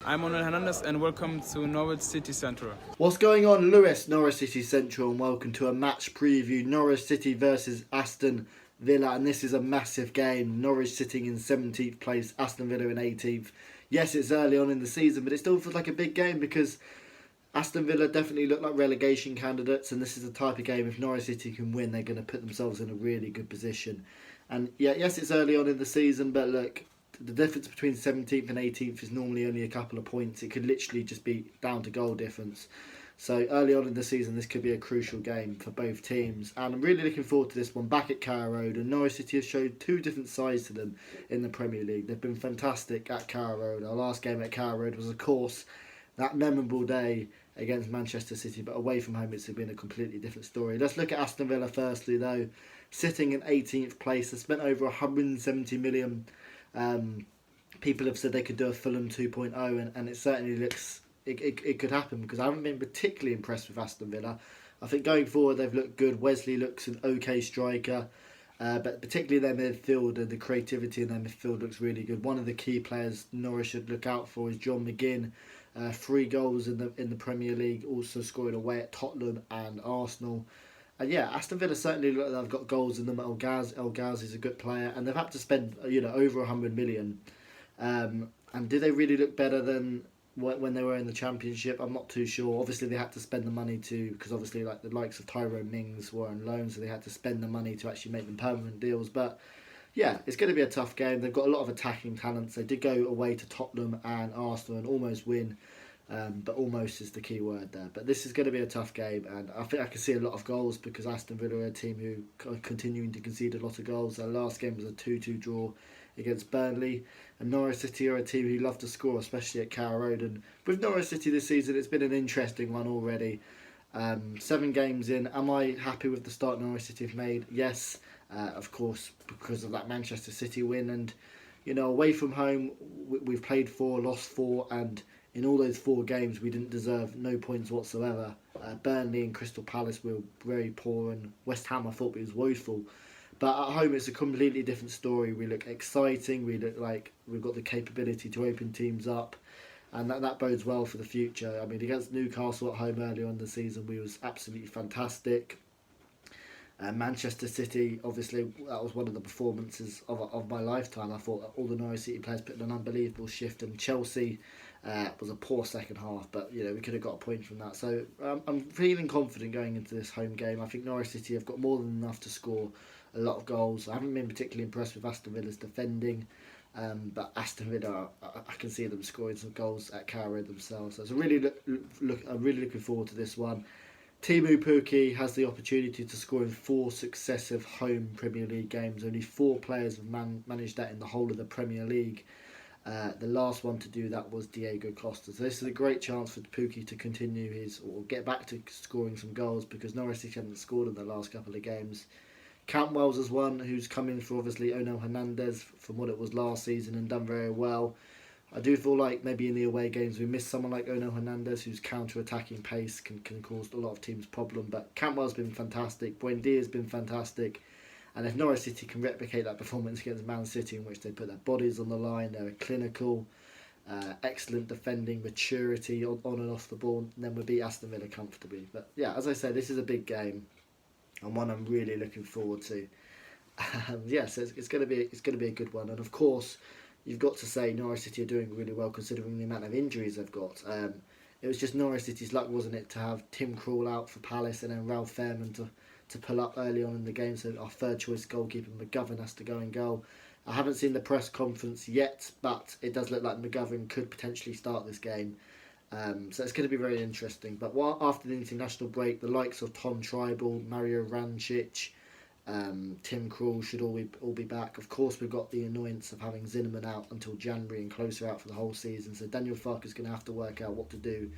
I'm Manuel Hernandez and welcome to Norwich City Central. What's going on, Lewis? Norwich City Central, and welcome to a match preview. Norwich City versus Aston Villa, and this is a massive game. Norwich sitting in 17th place, Aston Villa in 18th. Yes, it's early on in the season, but it still feels like a big game because Aston Villa definitely look like relegation candidates, and this is the type of game, if Norwich City can win, they're going to put themselves in a really good position. And yeah, yes, it's early on in the season, but look, the difference between 17th and 18th is normally only a couple of points. It could literally just be down to goal difference. So early on in the season, this could be a crucial game for both teams. And I'm really looking forward to this one back at Carrow Road. And Norwich City has showed two different sides to them in the Premier League. They've been fantastic at Carrow Road. Our last game at Carrow Road was, of course, that memorable day against Manchester City. But away from home, it's been a completely different story. Let's look at Aston Villa firstly, though. Sitting in 18th place, they spent over 170 million. People have said they could do a Fulham 2.0, and it certainly looks it could happen because I haven't been particularly impressed with Aston Villa. I think going forward they've looked good. Wesley looks an okay striker, but particularly their midfield and the creativity in their midfield looks really good. One of the key players Norwich should look out for is John McGinn. 3 goals in the Premier League, also scoring away at Tottenham and Arsenal. And yeah, Aston Villa certainly look like they've got goals in them. El Ghazi is a good player, and they've had to spend over 100 million. And do they really look better than when they were in the Championship? I'm not too sure. Obviously, they had to spend the money because obviously like the likes of Tyrone Mings were on loan, so they had to spend the money to actually make them permanent deals. But yeah, it's going to be a tough game. They've got a lot of attacking talents. They did go away to Tottenham and Arsenal and almost win. But almost is the key word there. But this is going to be a tough game, and I think I can see a lot of goals because Aston Villa are a team who are continuing to concede a lot of goals. Their last game was a 2-2 draw against Burnley, and Norwich City are a team who love to score, especially at Carrow Road. And with Norwich City this season, it's been an interesting one already. 7 games in, am I happy with the start Norwich City have made? Yes, of course, because of that Manchester City win. And away from home, we've played 4, lost 4, and in all those 4 games, we didn't deserve no points whatsoever. Burnley and Crystal Palace were very poor, and West Ham I thought was woeful. But at home, it's a completely different story. We look exciting. We look like we've got the capability to open teams up, and that bodes well for the future. I mean, against Newcastle at home earlier on in the season, we was absolutely fantastic. Manchester City, obviously, that was one of the performances of my lifetime. I thought all the Norwich City players put in an unbelievable shift, and Chelsea was a poor second half, but we could have got a point from that. So I'm feeling confident going into this home game. I think Norwich City have got more than enough to score a lot of goals. I haven't been particularly impressed with Aston Villa's defending, but Aston Villa, I can see them scoring some goals at Carrow Road themselves. So I'm really looking forward to this one. Teemu Pukki has the opportunity to score in 4 successive home Premier League games. Only 4 players have managed that in the whole of the Premier League. The last one to do that was Diego Costa. So this is a great chance for Pukki to continue or get back to scoring some goals because Norwich City haven't scored in the last couple of games. Cantwell's is one who's come in for obviously Onel Hernandez from what it was last season and done very well. I do feel like maybe in the away games we miss someone like Onel Hernandez whose counter-attacking pace can cause a lot of teams problem. But Cantwell's been fantastic. Buendia's been fantastic. And if Norwich City can replicate that performance against Man City in which they put their bodies on the line, they're clinical, excellent defending, maturity on and off the ball, then we'll beat Aston Villa comfortably. But yeah, as I say, this is a big game and one I'm really looking forward to. So it's going to be a good one. And of course, you've got to say Norwich City are doing really well considering the amount of injuries they've got. It was just Norwich City's luck, wasn't it, to have Tim Krul out for Palace and then Ralph Fairman to pull up early on in the game. So our third choice goalkeeper McGovern has to go in goal. I haven't seen the press conference yet, but it does look like McGovern could potentially start this game. So it's going to be very interesting. But after the international break, the likes of Tom Tribal, Mario Rancic, Tim Krul should all be back. Of course, we've got the annoyance of having Zinnerman out until January and closer out for the whole season. So Daniel Farke's going to have to work out what to do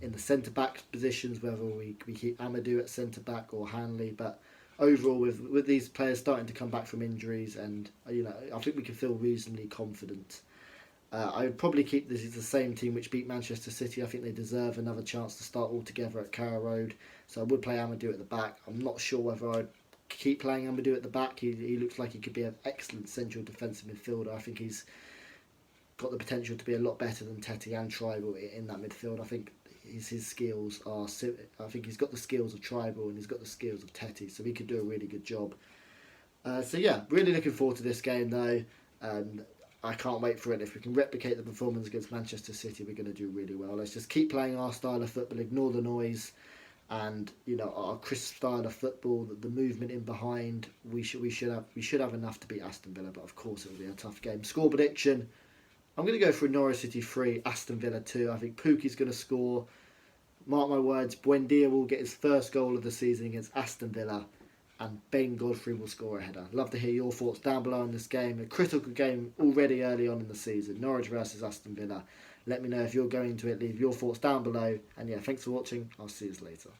in the centre-back positions, whether we keep Amadou at centre-back or Hanley. But overall, with these players starting to come back from injuries, and I think we can feel reasonably confident. I would probably keep this as the same team which beat Manchester City. I think they deserve another chance to start all together at Carrow Road. So I would play Amadou at the back. I'm not sure whether I'd keep playing Amadou at the back. He looks like he could be an excellent central defensive midfielder. I think he's got the potential to be a lot better than Tetty and Tribal in that midfield. I think his skills are. I think he's got the skills of Tribal and he's got the skills of Tetty, so he could do a really good job. So yeah, really looking forward to this game though. I can't wait for it. If we can replicate the performance against Manchester City, we're going to do really well. Let's just keep playing our style of football, ignore the noise, and our crisp style of football. The movement in behind. We should have enough to beat Aston Villa, but of course it will be a tough game. Score prediction. I'm going to go for Norwich City 3, Aston Villa 2. I think Pukki's going to score. Mark my words, Buendia will get his first goal of the season against Aston Villa, and Ben Godfrey will score a header. Love to hear your thoughts down below on this game. A critical game already early on in the season. Norwich versus Aston Villa. Let me know if you're going to it. Leave your thoughts down below. And yeah, thanks for watching. I'll see you later.